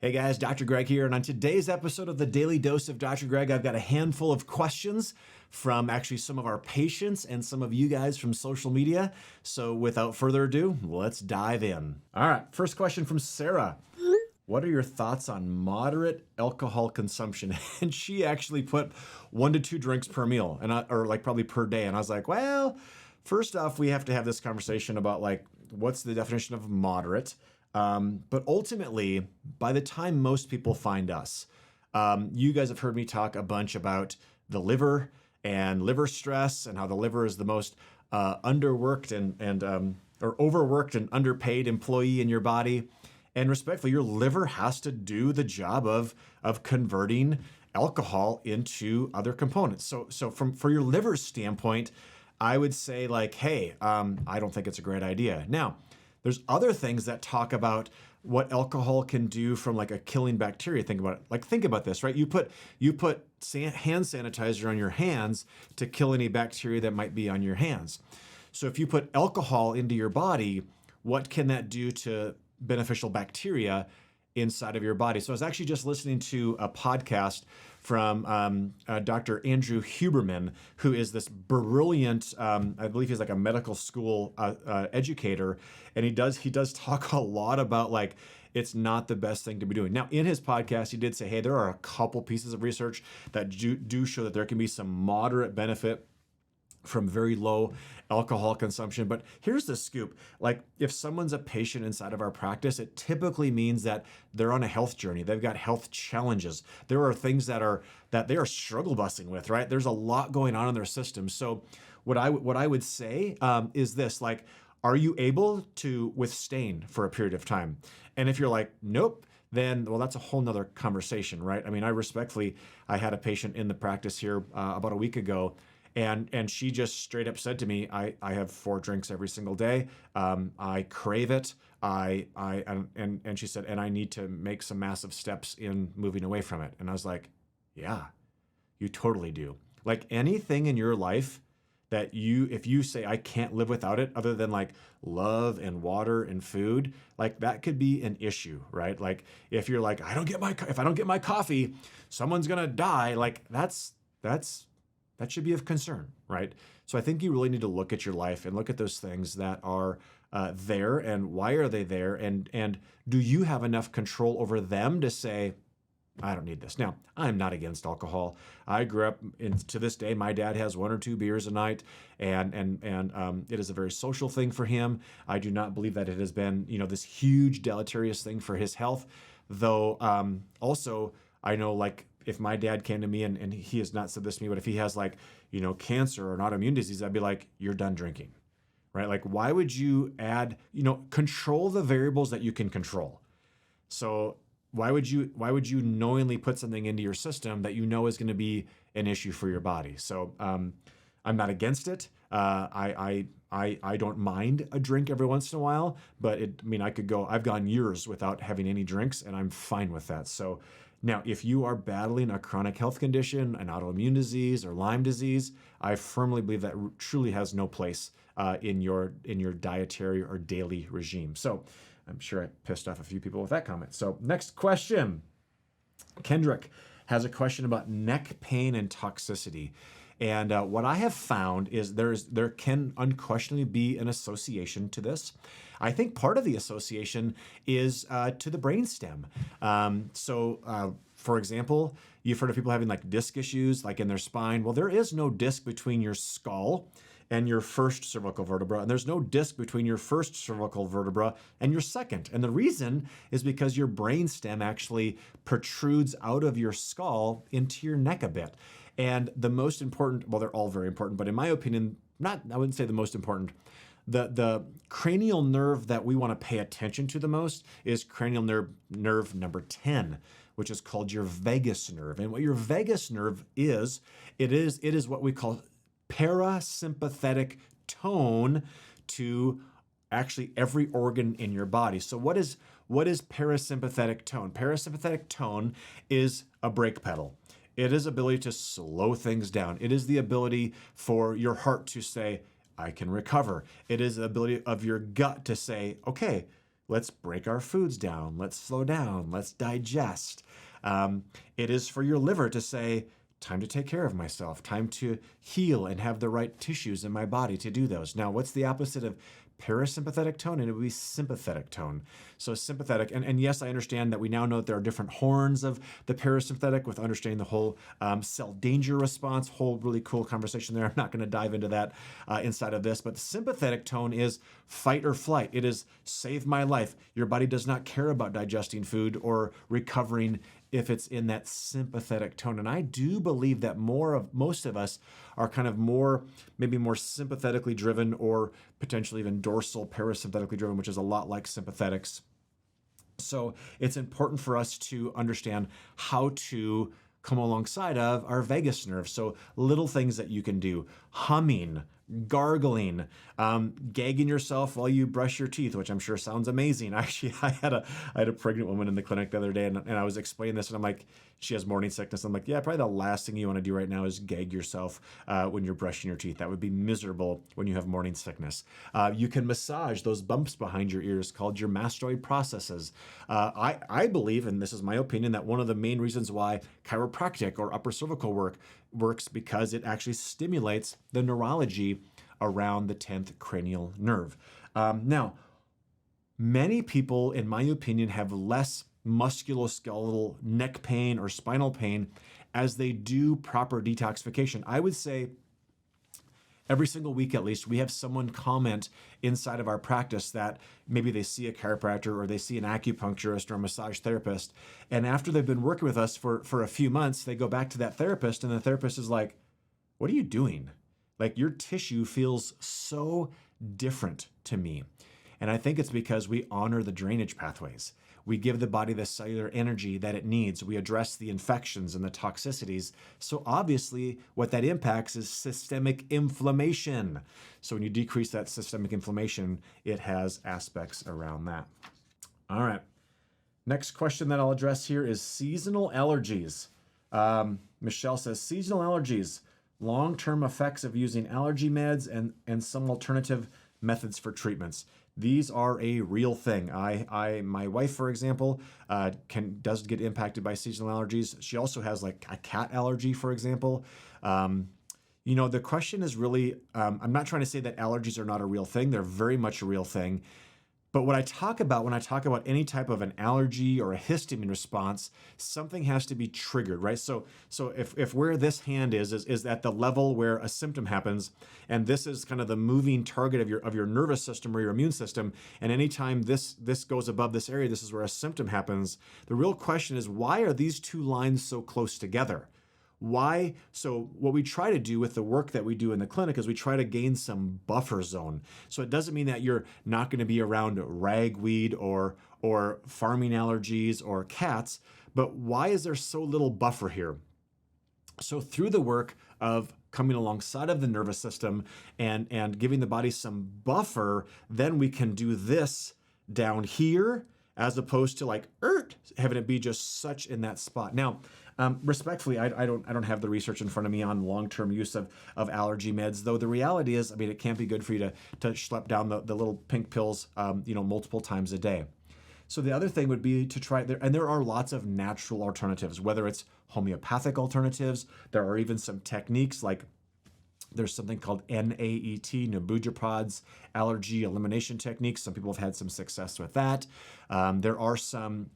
Hey guys, Dr. Greg here, and on today's episode of the Daily Dose of Dr. Greg, I've got a handful of questions from actually some of our patients and some of you guys from social media. So without further ado, let's dive in. All right, first question from Sarah. What are your thoughts on moderate alcohol consumption? And she actually put 1 to 2 drinks per meal, or like probably per day. And I was like, well, first off, we have to have this conversation about like, what's the definition of moderate? But ultimately, by the time most people find us, you guys have heard me talk a bunch about the liver and liver stress and how the liver is the most underworked or overworked and underpaid employee in your body. And respectfully, your liver has to do the job of converting alcohol into other components. So for your liver's standpoint, I would say like, hey, I don't think it's a great idea. Now, there's other things that talk about what alcohol can do from like a killing bacteria. Think about it. Like think about this, right? You put hand sanitizer on your hands to kill any bacteria that might be on your hands. So if you put alcohol into your body, what can that do to beneficial bacteria inside of your body? So I was actually just listening to a podcast from Dr. Andrew Huberman, who is this brilliant, I believe he's like a medical school educator, and he does talk a lot about like it's not the best thing to be doing. Now, in his podcast, he did say, hey, there are a couple pieces of research that do show that there can be some moderate benefit from very low alcohol consumption. But here's the scoop. Like if someone's a patient inside of our practice, it typically means that they're on a health journey. They've got health challenges. There are things that they are struggle busting with, right? There's a lot going on in their system. So what I would say is this, like, are you able to withstand for a period of time? And if you're like, nope, then, well, that's a whole nother conversation, right? I mean, I had a patient in the practice here about a week ago, and she just straight up said to me, I have 4 drinks every single day. I crave it. And she said, and I need to make some massive steps in moving away from it. And I was like, yeah, you totally do. Like anything in your life that if you say, I can't live without it other than like love and water and food, like that could be an issue, right? Like if you're like, if I don't get my coffee, someone's going to die. Like that should be of concern, right? So I think you really need to look at your life and look at those things that are there and why are they there, and do you have enough control over them to say, I don't need this. Now, I'm not against alcohol. I grew up, to this day, my dad has 1 or 2 beers a night, and it is a very social thing for him. I do not believe that it has been, this huge deleterious thing for his health, though also I know like if my dad came to me and he has not said this to me, but if he has like, cancer or an autoimmune disease, I'd be like, you're done drinking, right? Like, why would you add, control the variables that you can control? So why would you knowingly put something into your system that you know is going to be an issue for your body? So I'm not against it. I don't mind a drink every once in a while, but I've gone years without having any drinks and I'm fine with that. So now, if you are battling a chronic health condition, an autoimmune disease or Lyme disease, I firmly believe that truly has no place in your dietary or daily regime. So I'm sure I pissed off a few people with that comment. So next question. Kendrick has a question about neck pain and toxicity. And what I have found is there can unquestionably be an association to this. I think part of the association is to the brainstem. For example, you've heard of people having like disc issues, like in their spine. Well, there is no disc between your skull and your first cervical vertebra, and there's no disc between your first cervical vertebra and your second. And the reason is because your brainstem actually protrudes out of your skull into your neck a bit. And the most important, well, they're all very important, but in my opinion, I wouldn't say the most important. The cranial nerve that we want to pay attention to the most is cranial nerve number 10, which is called your vagus nerve. And what your vagus nerve is, it is what we call parasympathetic tone to actually every organ in your body. So what is parasympathetic tone? Parasympathetic tone is a brake pedal. It is ability to slow things down. It is the ability for your heart to say, I can recover. It is the ability of your gut to say, okay, let's break our foods down. Let's slow down. Let's digest. It is for your liver to say, time to take care of myself, time to heal and have the right tissues in my body to do those. Now, what's the opposite of parasympathetic tone? And it would be sympathetic tone. So sympathetic, and yes, I understand that we now know that there are different horns of the parasympathetic with understanding the whole cell danger response, whole really cool conversation there. I'm not going to dive into that inside of this, but the sympathetic tone is fight or flight. It is save my life. Your body does not care about digesting food or recovering if it's in that sympathetic tone. And I do believe that most of us are kind of maybe more sympathetically driven, or potentially even dorsal parasympathetically driven, which is a lot like sympathetics. So it's important for us to understand how to come alongside of our vagus nerve. So little things that you can do: humming, gargling, gagging yourself while you brush your teeth, which I'm sure sounds amazing. Actually, I had a pregnant woman in the clinic the other day, and I was explaining this, and I'm like, she has morning sickness. I'm like, yeah, probably the last thing you want to do right now is gag yourself when you're brushing your teeth. That would be miserable when you have morning sickness. You can massage those bumps behind your ears called your mastoid processes. I believe, and this is my opinion, that one of the main reasons why chiropractic or upper cervical work works because it actually stimulates the neurology around the 10th cranial nerve. Now, many people, in my opinion, have less musculoskeletal neck pain or spinal pain as they do proper detoxification. I would say every single week, at least, we have someone comment inside of our practice that maybe they see a chiropractor or they see an acupuncturist or a massage therapist. And after they've been working with us for a few months, they go back to that therapist, and the therapist is like, what are you doing? Like, your tissue feels so different to me. And I think it's because we honor the drainage pathways. We give the body the cellular energy that it needs. We address the infections and the toxicities. So obviously, what that impacts is systemic inflammation. So when you decrease that systemic inflammation, it has aspects around that. All right. Next question that I'll address here is seasonal allergies. Michelle says, seasonal allergies, long-term effects of using allergy meds and some alternative methods for treatments. These are a real thing. My wife, for example, does get impacted by seasonal allergies. She also has like a cat allergy, for example. The question is really, I'm not trying to say that allergies are not a real thing. They're very much a real thing. But what I talk about when I talk about any type of an allergy or a histamine response, something has to be triggered, right? So if where this hand is at the level where a symptom happens, and this is kind of the moving target of your nervous system or your immune system, and anytime this goes above this area, this is where a symptom happens. The real question is, why are these two lines so close together? Why? So what we try to do with the work that we do in the clinic is we try to gain some buffer zone. So it doesn't mean that you're not going to be around ragweed or farming allergies or cats, but why is there so little buffer here? So through the work of coming alongside of the nervous system and giving the body some buffer, then we can do this down here as opposed to like having it be just such in that spot. Now, respectfully, I don't have the research in front of me on long-term use of allergy meds, though the reality is, it can't be good for you to schlep down the little pink pills, multiple times a day. So the other thing would be to try there, and there are lots of natural alternatives, whether it's homeopathic alternatives. There are even some techniques like there's something called NAET, Nabujaprod's allergy elimination techniques. Some people have had some success with that. There are some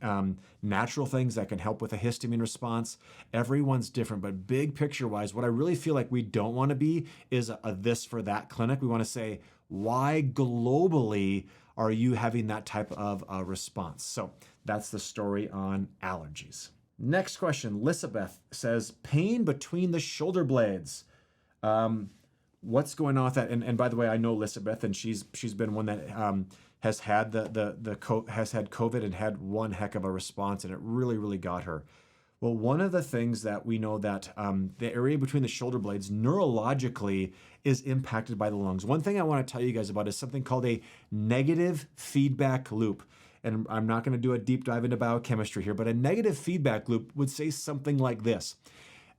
natural things that can help with a histamine response. Everyone's different, but big picture-wise, what I really feel like we don't want to be is a this for that clinic. We want to say, why globally are you having that type of response? So that's the story on allergies. Next question, Elizabeth says, pain between the shoulder blades. What's going on with that? And by the way, I know Elizabeth, and she's been one that has had has had COVID and had one heck of a response, and it really, really got her. Well, one of the things that we know that the area between the shoulder blades neurologically is impacted by the lungs. One thing I want to tell you guys about is something called a negative feedback loop. And I'm not going to do a deep dive into biochemistry here, but a negative feedback loop would say something like this.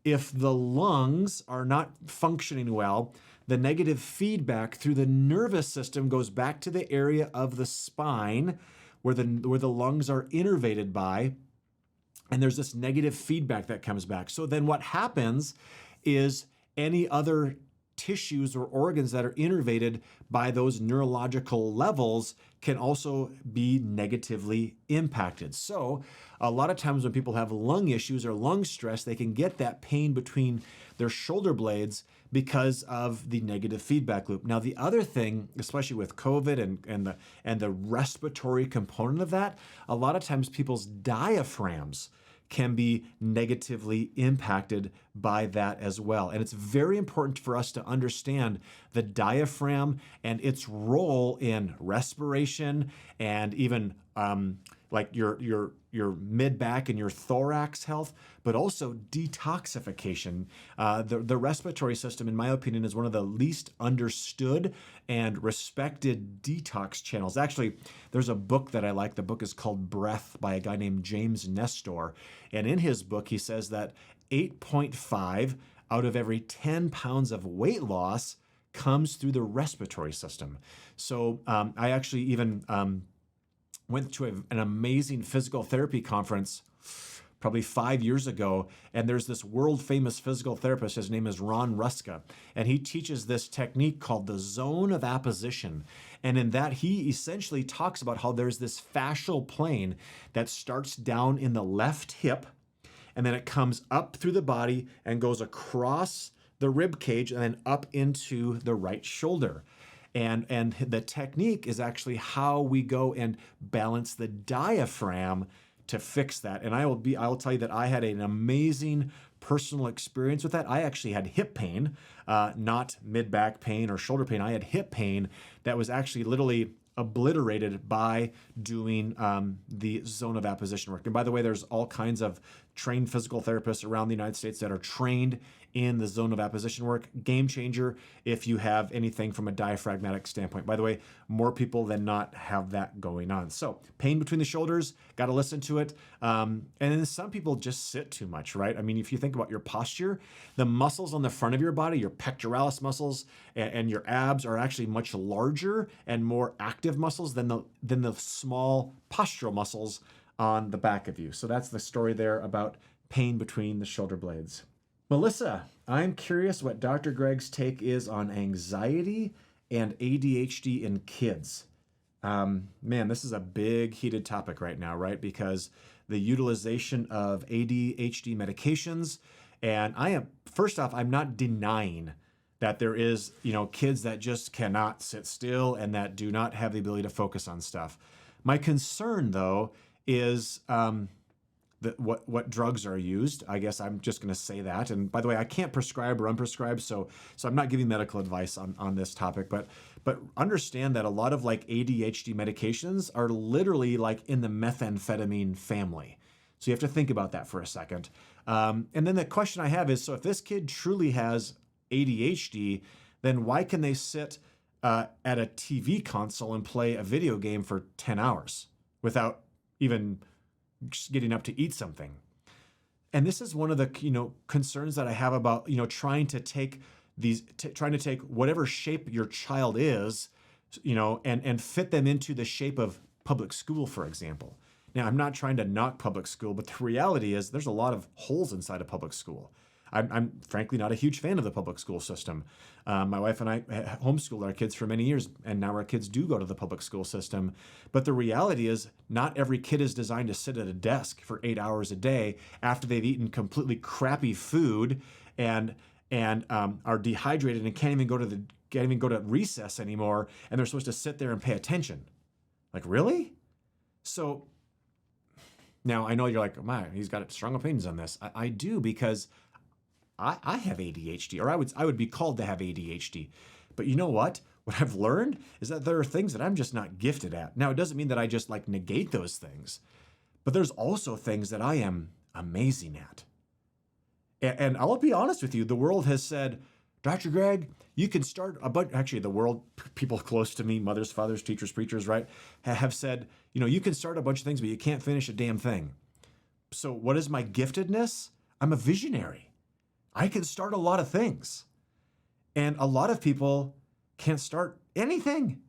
If the lungs are not functioning well, the negative feedback through the nervous system goes back to the area of the spine where the lungs are innervated by, and there's this negative feedback that comes back. So then what happens is any other tissues or organs that are innervated by those neurological levels can also be negatively impacted. So a lot of times when people have lung issues or lung stress, they can get that pain between their shoulder blades because of the negative feedback loop. Now, the other thing, especially with COVID and the respiratory component of that, a lot of times people's diaphragms can be negatively impacted by that as well. And it's very important for us to understand the diaphragm and its role in respiration and even like your mid-back and your thorax health, but also detoxification. The respiratory system, in my opinion, is one of the least understood and respected detox channels. Actually, there's a book that I like. The book is called Breath by a guy named James Nestor. And in his book, he says that 8.5 out of every 10 pounds of weight loss comes through the respiratory system. So I actually even went to an amazing physical therapy conference probably 5 years ago, and there's this world famous physical therapist. His name is Ron Ruska, and he teaches this technique called the zone of apposition. And in that, he essentially talks about how there's this fascial plane that starts down in the left hip, and then it comes up through the body and goes across the rib cage and then up into the right shoulder. And the technique is actually how we go and balance the diaphragm to fix that. And I will tell you that I had an amazing personal experience with that. I actually had hip pain, not mid-back pain or shoulder pain. I had hip pain that was actually literally obliterated by doing the zone of apposition work. And by the way, there's all kinds of trained physical therapists around the United States that are trained in the zone of apposition work. Game changer if you have anything from a diaphragmatic standpoint. By the way, more people than not have that going on. So pain between the shoulders, got to listen to it. And then some people just sit too much, right? I mean, if you think about your posture, the muscles on the front of your body, your pectoralis muscles and your abs are actually much larger and more active muscles than the small postural muscles on the back of you. So that's the story there about pain between the shoulder blades. Melissa, I'm curious what Dr. Greg's take is on anxiety and ADHD in kids. Man, this is a big heated topic right now, right? Because the utilization of ADHD medications, and first off, I'm not denying that there is, kids that just cannot sit still and that do not have the ability to focus on stuff. My concern, though, is what drugs are used. I guess I'm just going to say that. And by the way, I can't prescribe or unprescribe, so I'm not giving medical advice on this topic. But understand that a lot of like ADHD medications are literally like in the methamphetamine family. So you have to think about that for a second. And then the question I have is, so if this kid truly has ADHD, then why can they sit at a TV console and play a video game for 10 hours without even just getting up to eat something? And this is one of the concerns that I have about trying to take whatever shape your child is, and fit them into the shape of public school, for example. Now, I'm not trying to knock public school, but the reality is there's a lot of holes inside of public school. I'm frankly not a huge fan of the public school system. My wife and I homeschooled our kids for many years, and now our kids do go to the public school system. But the reality is not every kid is designed to sit at a desk for 8 hours a day after they've eaten completely crappy food and are dehydrated and can't even go to recess anymore, and they're supposed to sit there and pay attention. Like, really? So now I know you're like, man, he's got strong opinions on this. I do, because I have ADHD, or I would be called to have ADHD. But you know what? What I've learned is that there are things that I'm just not gifted at. Now, it doesn't mean that I just negate those things, but there's also things that I am amazing at. And I'll be honest with you, the world has said, Dr. Greg, you can start actually the world, people close to me, mothers, fathers, teachers, preachers, right, have said, you can start a bunch of things, but you can't finish a damn thing. So what is my giftedness? I'm a visionary. I can start a lot of things. And a lot of people can't start anything.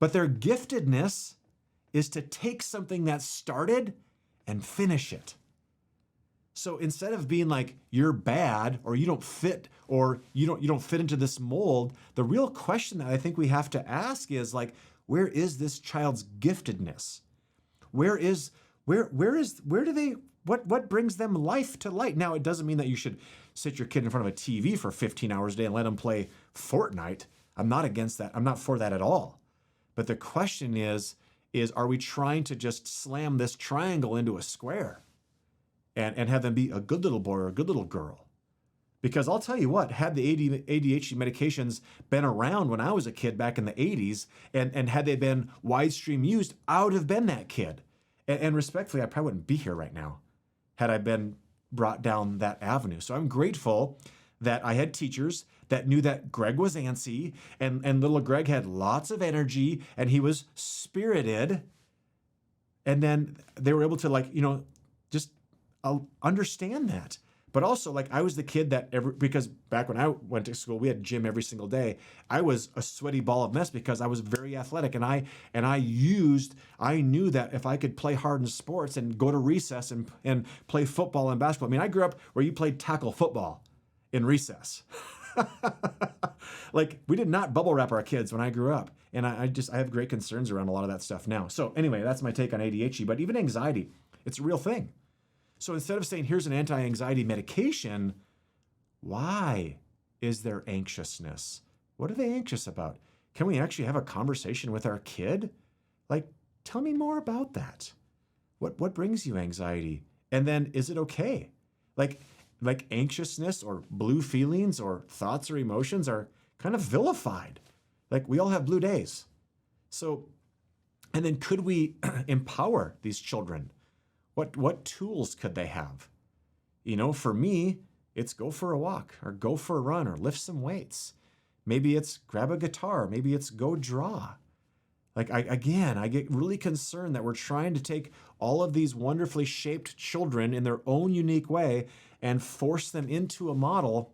But their giftedness is to take something that started and finish it. So instead of being like, you're bad or you don't fit or you don't fit into this mold, the real question that I think we have to ask is like, where is this child's giftedness? What brings them life to light? Now, it doesn't mean that you should sit your kid in front of a TV for 15 hours a day and let them play Fortnite. I'm not against that. I'm not for that at all. But the question is are we trying to just slam this triangle into a square and have them be a good little boy or a good little girl? Because I'll tell you what, had the ADHD medications been around when I was a kid back in the 80s, and had they been widestream used, I would have been that kid. And respectfully, I probably wouldn't be here right now had I been brought down that avenue. So I'm grateful that I had teachers that knew that Greg was antsy and little Greg had lots of energy and he was spirited. And then they were able to just understand that. But also, like, I was the kid that because back when I went to school, we had gym every single day. I was a sweaty ball of mess because I was very athletic, and I knew that if I could play hard in sports and go to recess and play football and basketball. I mean, I grew up where you played tackle football in recess. Like, we did not bubble wrap our kids when I grew up, and I have great concerns around a lot of that stuff now. So anyway, that's my take on ADHD. But even anxiety, it's a real thing. So instead of saying, here's an anti-anxiety medication, why is there anxiousness? What are they anxious about? Can we actually have a conversation with our kid? Like, tell me more about that. What brings you anxiety? And then, is it okay? Like anxiousness or blue feelings or thoughts or emotions are kind of vilified. Like, we all have blue days. So, and then could we empower these children? What tools could they have? For me, it's go for a walk or go for a run or lift some weights. Maybe it's grab a guitar. Maybe it's go draw. Like, I get really concerned that we're trying to take all of these wonderfully shaped children in their own unique way and force them into a model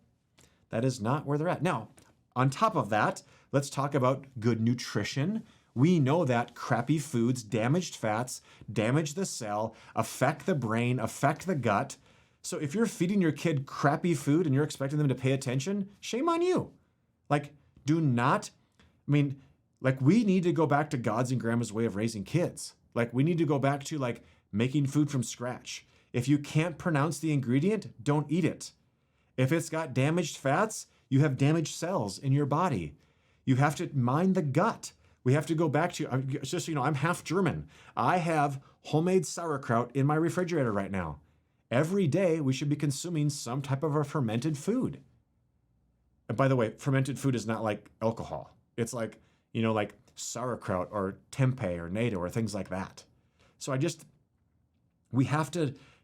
that is not where they're at. Now, on top of that, let's talk about good nutrition. We know that crappy foods, damaged fats, damage the cell, affect the brain, affect the gut. So if you're feeding your kid crappy food and you're expecting them to pay attention, shame on you. Like, we need to go back to God's and grandma's way of raising kids. Like, we need to go back to making food from scratch. If you can't pronounce the ingredient, don't eat it. If it's got damaged fats, you have damaged cells in your body. You have to mind the gut. We have to go back to, just so you know, I'm half German. I have homemade sauerkraut in my refrigerator right now. Every day we should be consuming some type of a fermented food. And by the way, fermented food is not like alcohol. It's like sauerkraut or tempeh or natto or things like that. So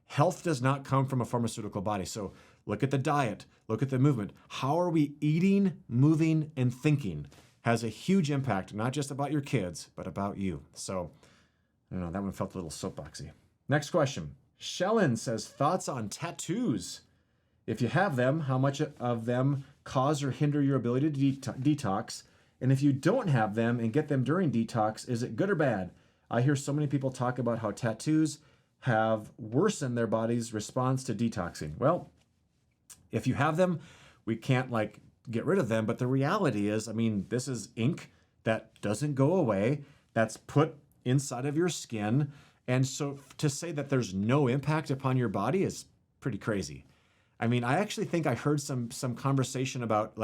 health does not come from a pharmaceutical body. So look at the diet, look at the movement. How are we eating, moving, and thinking? Has a huge impact, not just about your kids, but about you. So, I don't know, that one felt a little soapboxy. Next question. Shellen says, thoughts on tattoos? If you have them, how much of them cause or hinder your ability to detox? And if you don't have them and get them during detox, is it good or bad? I hear so many people talk about how tattoos have worsened their body's response to detoxing. Well, if you have them, we can't get rid of them. But the reality is, this is ink that doesn't go away, that's put inside of your skin. And so to say that there's no impact upon your body is pretty crazy. I actually think I heard some conversation about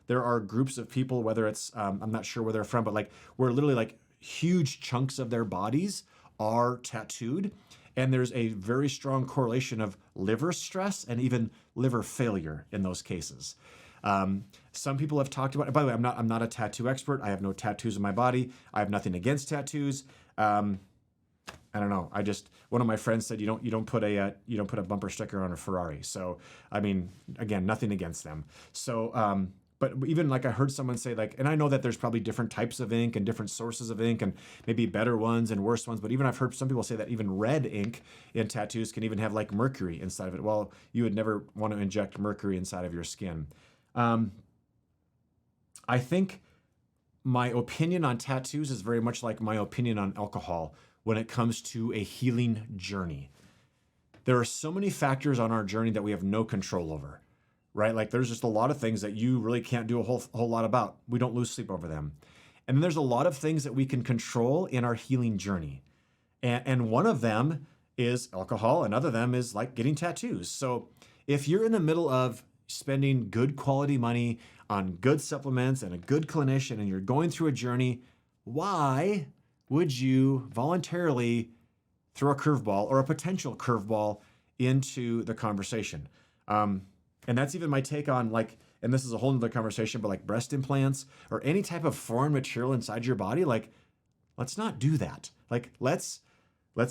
there are groups of people, whether it's, I'm not sure where they're from, but where literally huge chunks of their bodies are tattooed. And there's a very strong correlation of liver stress and even liver failure in those cases. Some people have talked about it. By the way, I'm not a tattoo expert. I have no tattoos on my body. I have nothing against tattoos. I don't know. One of my friends said you don't put a bumper sticker on a Ferrari. So again, nothing against them. So but even I heard someone say and I know that there's probably different types of ink and different sources of ink and maybe better ones and worse ones. But even I've heard some people say that even red ink in tattoos can even have mercury inside of it. Well, you would never want to inject mercury inside of your skin. I think my opinion on tattoos is very much like my opinion on alcohol. when it comes to a healing journey. There are so many factors on our journey that we have no control over, right? Like there's just a lot of things that you really can't do a whole lot about. We don't lose sleep over them. And then there's a lot of things that we can control in our healing journey. And one of them is alcohol. Another of them is like getting tattoos. So if you're in the middle of spending good quality money on good supplements and a good clinician and you're going through a journey, why would you voluntarily throw a curveball or a potential curveball into the conversation? And that's even my take on like, and this is a whole nother conversation, but like breast implants or any type of foreign material inside your body, like, let's not do that. Like, let's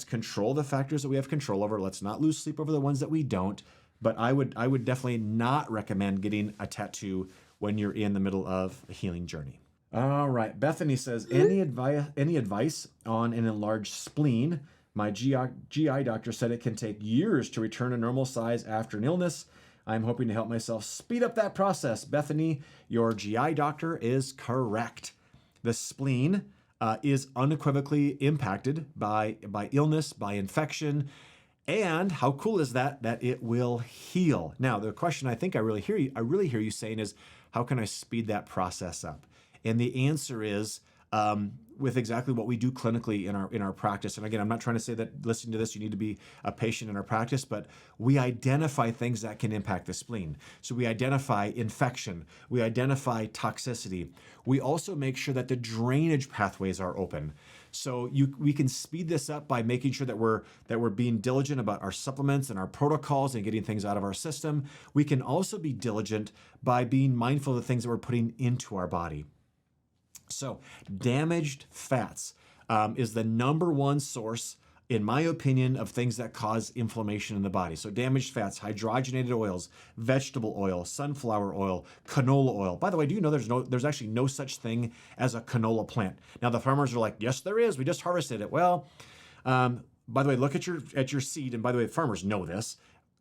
control the factors that we have control over. Let's not lose sleep over the ones that we don't. But I would definitely not recommend getting a tattoo when you're in the middle of a healing journey. All right. Bethany says, any advice on an enlarged spleen? My GI doctor said it can take years to return to normal size after an illness. I'm hoping to help myself speed up that process. Bethany, your GI doctor is correct. The spleen is unequivocally impacted by illness, by infection. And how cool is that it will heal? Now, the question I think I really hear you saying is, how can I speed that process up? And the answer is with exactly what we do clinically in our practice. And again, I'm not trying to say that listening to this, you need to be a patient in our practice, but we identify things that can impact the spleen. So we identify infection, we identify toxicity. We also make sure that the drainage pathways are open. So we can speed this up by making sure that we're being diligent about our supplements and our protocols and getting things out of our system. We can also be diligent by being mindful of the things that we're putting into our body. So damaged fats is the number one source, in my opinion, of things that cause inflammation in the body. So damaged fats, hydrogenated oils, vegetable oil, sunflower oil, canola oil. By the way, do you know there's actually no such thing as a canola plant? Now the farmers are like, yes, there is. We just harvested it. Well, by the way, look at your seed. And by the way, farmers know this.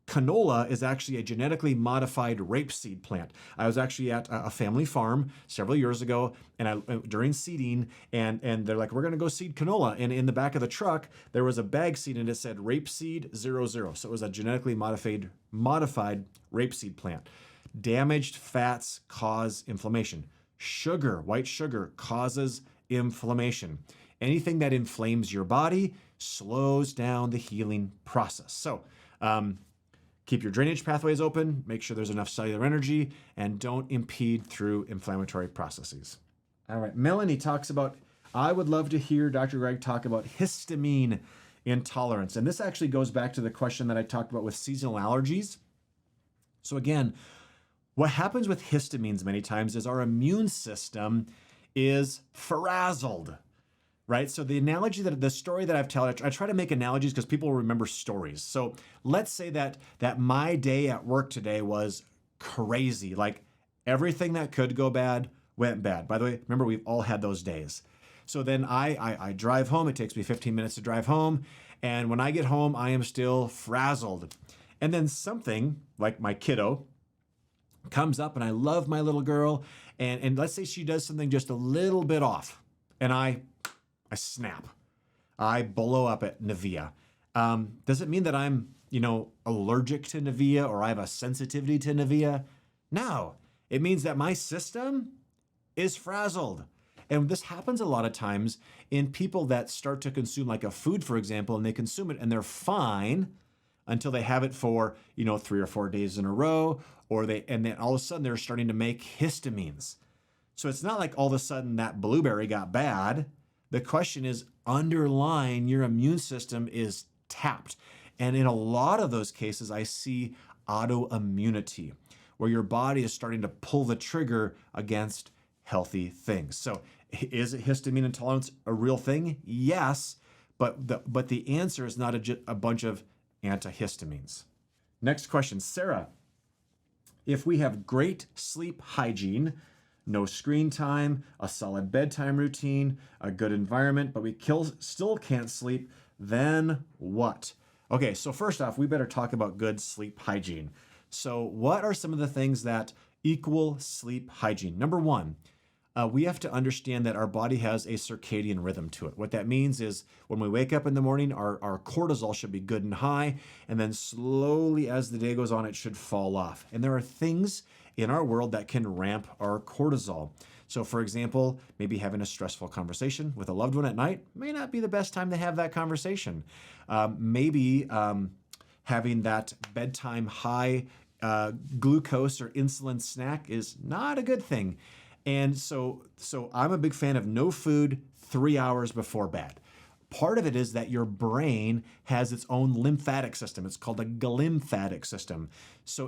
Canola is actually a genetically modified rapeseed plant. I was actually at a family farm several years ago, and during seeding, and they're like, we're going to go seed canola. And in the back of the truck, there was a bag seed, and it said rapeseed 00. So it was a genetically modified rapeseed plant. Damaged fats cause inflammation. Sugar, white sugar, causes inflammation. Anything that inflames your body slows down the healing process. So, keep your drainage pathways open, make sure there's enough cellular energy, and don't impede through inflammatory processes. All right, Melanie talks about, I would love to hear Dr. Greg talk about histamine intolerance. And this actually goes back to the question that I talked about with seasonal allergies. So again, what happens with histamines many times is our immune system is frazzled. Right? So the story that I've told, I try to make analogies because people remember stories. So let's say that my day at work today was crazy. Like everything that could go bad went bad. By the way, remember, we've all had those days. So then I drive home. It takes me 15 minutes to drive home. And when I get home, I am still frazzled. And then something like my kiddo comes up, and I love my little girl. And let's say she does something just a little bit off. And I snap. I blow up at Nivea. Does it mean that I'm, allergic to Nivea or I have a sensitivity to Nivea? No. It means that my system is frazzled. And this happens a lot of times in people that start to consume like a food, for example, and they consume it and they're fine until they have it for, 3 or 4 days in a row, and then all of a sudden they're starting to make histamines. So it's not like all of a sudden that blueberry got bad. The question is, underlying your immune system is tapped. And in a lot of those cases, I see autoimmunity, where your body is starting to pull the trigger against healthy things. So is histamine intolerance a real thing? Yes, but the answer is not a bunch of antihistamines. Next question, Sarah. If we have great sleep hygiene, no screen time, a solid bedtime routine, a good environment, but we still can't sleep, then what? Okay, so first off, we better talk about good sleep hygiene. So what are some of the things that equal sleep hygiene? Number one, we have to understand that our body has a circadian rhythm to it. What that means is when we wake up in the morning, our cortisol should be good and high, and then slowly as the day goes on, it should fall off. And there are things in our world that can ramp our cortisol. So for example, maybe having a stressful conversation with a loved one at night may not be the best time to have that conversation. Maybe having that bedtime high glucose or insulin snack is not a good thing. And so I'm a big fan of no food 3 hours before bed. Part of it is that your brain has its own lymphatic system. It's called a glymphatic system.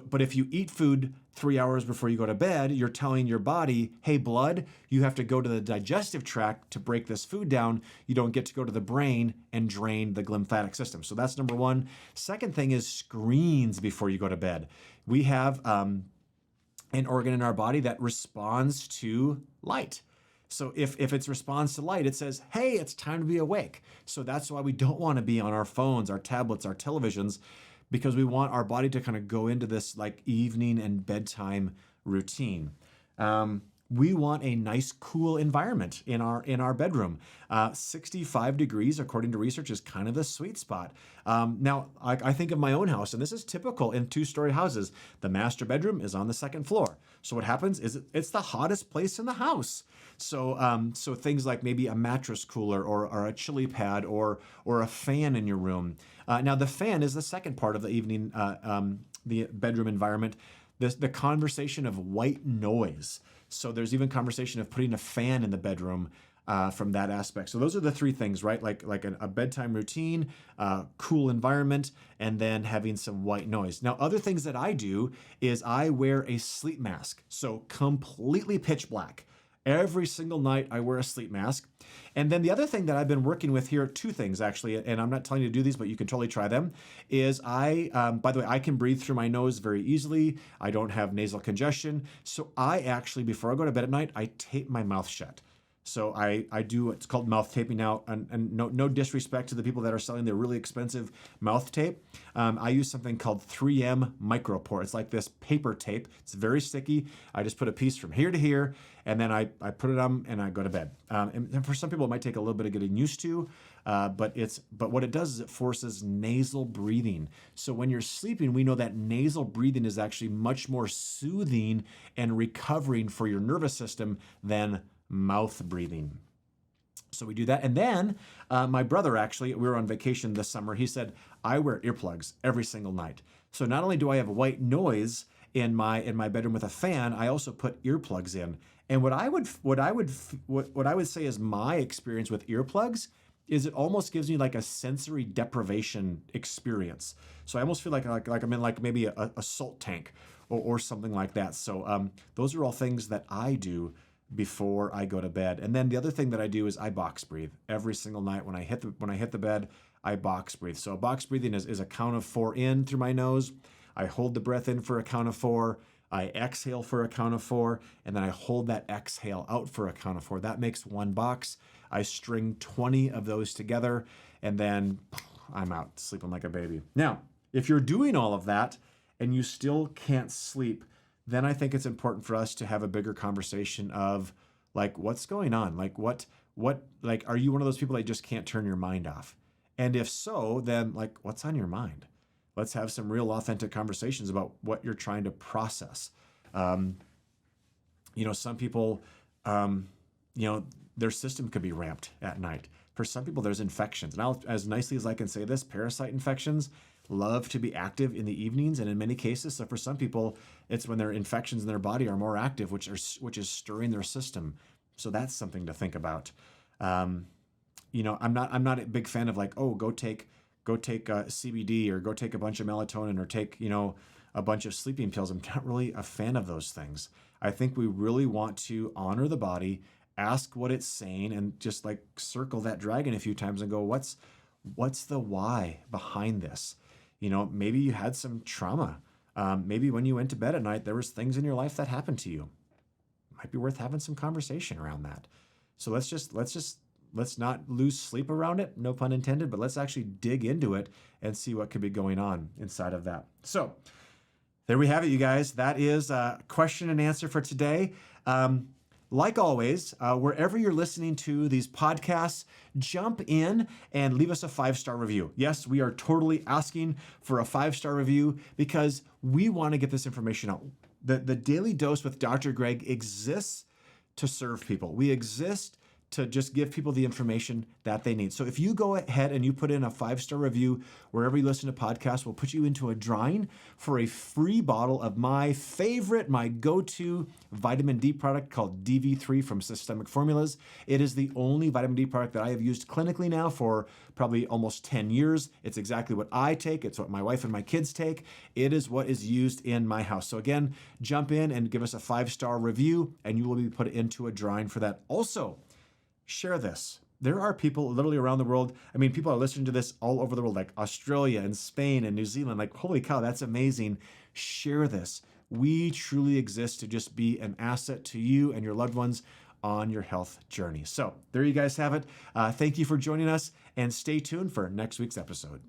But if you eat food 3 hours before you go to bed, you're telling your body, hey, blood, you have to go to the digestive tract to break this food down. You don't get to go to the brain and drain the glymphatic system. So that's number one. Second thing is screens before you go to bed. We have an organ in our body that responds to light. So if it responds to light, it says, hey, it's time to be awake. So that's why we don't want to be on our phones, our tablets, our televisions, because we want our body to kind of go into this like evening and bedtime routine. We want a nice, cool environment in our bedroom. 65 degrees, according to research, is kind of the sweet spot. Now, I think of my own house, and this is typical in two-story houses. The master bedroom is on the second floor. So what happens is it's the hottest place in the house. So things like maybe a mattress cooler or a chili pad or a fan in your room. Now, the fan is the second part of the evening, the bedroom environment. The conversation of white noise. So there's even conversation of putting a fan in the bedroom from that aspect. So those are the three things, right? Like a bedtime routine, cool environment, and then having some white noise. Now, other things that I do is I wear a sleep mask. So completely pitch black. Every single night I wear a sleep mask. And then the other thing that I've been working with here, two things actually, and I'm not telling you to do these, but you can totally try them, is by the way, I can breathe through my nose very easily. I don't have nasal congestion. So I actually, before I go to bed at night, I tape my mouth shut. So I do, it's called mouth taping now, and no disrespect to the people that are selling their really expensive mouth tape. I use something called 3M Micropore. It's like this paper tape. It's very sticky. I just put a piece from here to here, and then I put it on and I go to bed. And for some people, it might take a little bit of getting used to, but what it does is it forces nasal breathing. So when you're sleeping, we know that nasal breathing is actually much more soothing and recovering for your nervous system than mouth breathing. So we do that. And then my brother, actually, we were on vacation this summer. He said, I wear earplugs every single night. So not only do I have white noise in my bedroom with a fan, I also put earplugs in. And what I would say is my experience with earplugs is it almost gives me like a sensory deprivation experience. So I almost feel like I'm in like maybe a salt tank or something like that. So those are all things that I do before I go to bed. And then the other thing that I do is I box breathe every single night. When I hit the bed, I box breathe. So box breathing is a count of 4 in through my nose. I hold the breath in for a count of 4. I exhale for a count of 4, and then I hold that exhale out for a count of 4. That makes 1 box. I string 20 of those together, and then I'm out sleeping like a baby. Now, if you're doing all of that and you still can't sleep, then I think it's important for us to have a bigger conversation of like, what's going on? Like like, are you one of those people that just can't turn your mind off? And if so, then like, what's on your mind? Let's have some real authentic conversations about what you're trying to process. Some people, their system could be ramped at night. For some people, there's infections. And as nicely as I can say this, parasite infections love to be active in the evenings, and in many cases, so for some people, it's when their infections in their body are more active, which is stirring their system. So that's something to think about. I'm not a big fan of like, oh, go take CBD or go take a bunch of melatonin or take a bunch of sleeping pills. I'm not really a fan of those things. I think we really want to honor the body, ask what it's saying, and just like circle that dragon a few times and go, what's the why behind this? Maybe you had some trauma. Maybe when you went to bed at night, there was things in your life that happened to you. Might be worth having some conversation around that. So let's not lose sleep around it, no pun intended, but let's actually dig into it and see what could be going on inside of that. So there we have it, you guys. That is a question and answer for today. like always, wherever you're listening to these podcasts, jump in and leave us a 5-star review. Yes, we are totally asking for a 5-star review because we want to get this information out. The Daily Dose with Dr. Greg exists to serve people. We exist to just give people the information that they need. So if you go ahead and you put in a 5-star review wherever you listen to podcasts, we'll put you into a drawing for a free bottle of my favorite, my go-to vitamin D product called DV3 from Systemic Formulas. It is the only vitamin D product that I have used clinically now for probably almost 10 years. It's exactly what I take. It's what my wife and my kids take. It is what is used in my house. So again, jump in and give us a 5-star review and you will be put into a drawing for that. Also, share this. There are people literally around the world. I mean, people are listening to this all over the world, like Australia and Spain and New Zealand. Like, holy cow, that's amazing. Share this. We truly exist to just be an asset to you and your loved ones on your health journey. So there you guys have it. Thank you for joining us and stay tuned for next week's episode.